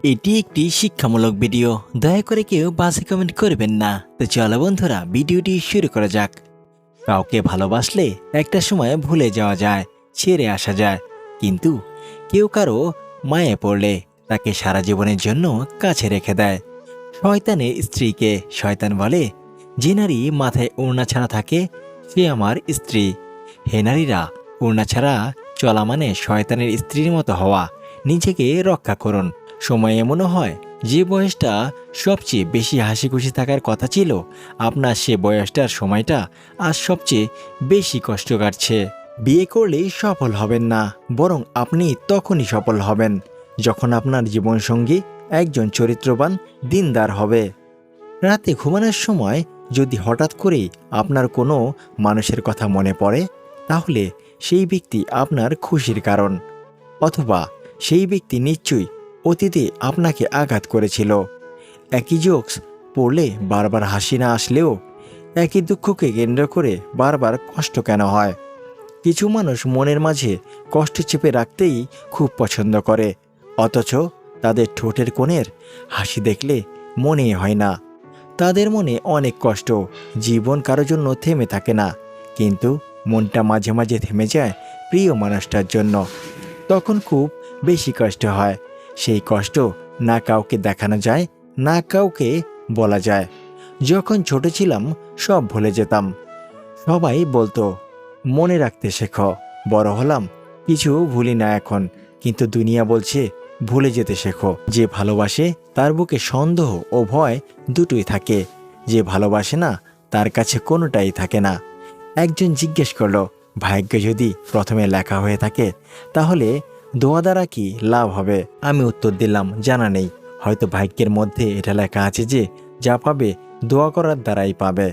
এটি একটি শিক্ষামূলক ভিডিও, দয়া করে কেউ বাজে কমেন্ট করবেন না। তো চলো বন্ধুরা, ভিডিওটি শুরু করা যাক। কাউকে ভালোবাসলে একটা সময় ভুলে যাওয়া যায়, ছেড়ে আসা যায়, কিন্তু কেউ কারো মায়ে পড়লে তাকে সারা জীবনের জন্য কাছে রেখে দেয়। শয়তানের স্ত্রীকে শয়তান বলে। যে নারী মাথায় ওড়না ছাড়া থাকে সে আমার স্ত্রী। হে নারীরা, ওড়না ছাড়া চলা মানে শয়তানের স্ত্রীর মতো হওয়া। নিজেকে রক্ষা করুন। সময় এমনও হয় যে বয়সটা সবচেয়ে বেশি হাসি খুশি থাকার কথা ছিল, আপনার সে বয়সটার সময়টা আজ সবচেয়ে বেশি কষ্ট কাটছে। বিয়ে করলেই সফল হবেন না, বরং আপনি তখনই সফল হবেন যখন আপনার জীবনসঙ্গী একজন চরিত্রবান দিনদার হবে। রাতে ঘুমানোর সময় যদি হঠাৎ করেই আপনার কোনো মানুষের কথা মনে পড়ে, তাহলে সেই ব্যক্তি আপনার খুশির কারণ, অথবা সেই ব্যক্তি নিশ্চয়ই অতীতে আপনাকে আঘাত করেছিল। একই জোকস পড়লে বারবার হাসি না আসলেও একই দুঃখকে কেন্দ্র করে বারবার কষ্ট কেন হয়? কিছু মানুষ মনের মাঝে কষ্ট চেপে রাখতেই খুব পছন্দ করে, অথচ তাদের ঠোঁটের কোণের হাসি দেখলে মনেই হয় না তাদের মনে অনেক কষ্ট। জীবন কারোর জন্য থেমে থাকে না, কিন্তু মনটা মাঝে মাঝে থেমে যায় প্রিয় মানুষটার জন্য। তখন খুব বেশি কষ্ট হয়। সেই কষ্ট না কাউকে দেখানো যায়, না কাউকে বলা যায়। যখন ছোট ছিলাম সব ভুলে যেতাম। সবাই বলতো মনে রাখতে শেখো। বড় হলাম, কিছু ভুলি না এখন, কিন্তু দুনিয়া বলছে ভুলে যেতে শেখো। যে ভালোবাসে তার বুকে সন্দেহ ও ভয় দুটোই থাকে, যে ভালোবাসে না তার কাছে কোনোটাই থাকে না। একজন জিজ্ঞেস করলো, ভাগ্য যদি প্রথমে লেখা হয়ে থাকে তাহলে দোয়া দ্বারা কি লাভ হবে? আমি উত্তর দিলাম, জানা নেই। হয়তো ভাগ্যের মধ্যে এটা লেখা আছে যে যা পাবে দোয়া করার দ্বারাই পাবে।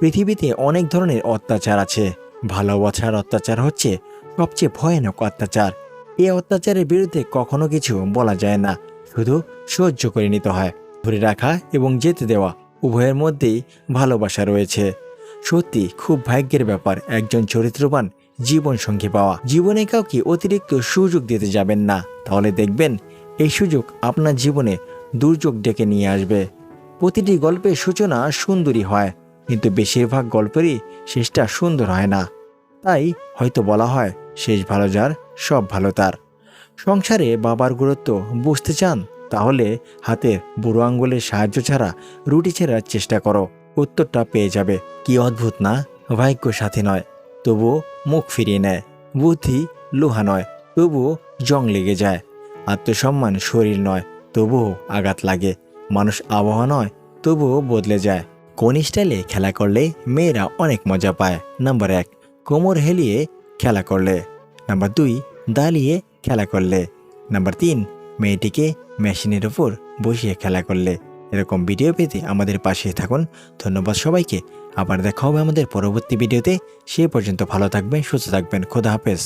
পৃথিবীতে অনেক ধরনের অত্যাচার আছে, ভালোবাসার অত্যাচার হচ্ছে সবচেয়ে ভয়ানক অত্যাচার। এই অত্যাচারের বিরুদ্ধে কখনো কিছু বলা যায় না, শুধু সহ্য করে নিতে হয়। ধরে রাখা এবং যেতে দেওয়া উভয়ের মধ্যেই ভালোবাসা রয়েছে। সত্যি খুব ভাগ্যের ব্যাপার একজন চরিত্রবান জীবনসঙ্গী পাওয়া। জীবনে কাউকে অতিরিক্ত সুযোগ দিতে যাবেন না, তাহলে দেখবেন এই সুযোগ আপনার জীবনে দুর্যোগ ডেকে নিয়ে আসবে। প্রতিটি গল্পের সূচনা সুন্দরী হয়, কিন্তু বেশিরভাগ গল্পেরই শেষটা সুন্দর হয় না। তাই হয়তো বলা হয়, শেষ ভালো যার সব ভালো তার। সংসারে বাবার গুরুত্ব বুঝতে চান? তাহলে হাতের বুড়ো আঙ্গুলের সাহায্য ছাড়া রুটি ছেঁড়ার চেষ্টা করো, উত্তরটা পেয়ে যাবে। কি অদ্ভুত না, ভাগ্য সাথী নয় তবুও মুখ ফিরিয়ে নেয়, বুদ্ধি লোহা নয় তবুও জং লেগে যায়, আত্মসম্মান শরীর নয় তবুও আঘাত লাগে, মানুষ আবহাওয়া নয় তবুও বদলে যায়। কোন স্টাইলে খেলা করলে মেয়েরা অনেক মজা পায়? নাম্বার 1, কোমর হেলিয়ে খেলা করলে। নাম্বার 2, দাঁড়িয়ে খেলা করলে। নাম্বার 3, মেয়েটিকে মেশিনের উপর বসিয়ে খেলা করলে। এরকম ভিডিও পেতে আমাদের পাশে থাকুন। ধন্যবাদ সবাইকে। আবার দেখা হবে আমাদের পরবর্তী ভিডিওতে। সে পর্যন্ত ভালো থাকবেন, সুস্থ থাকবেন। খোদা হাফেজ।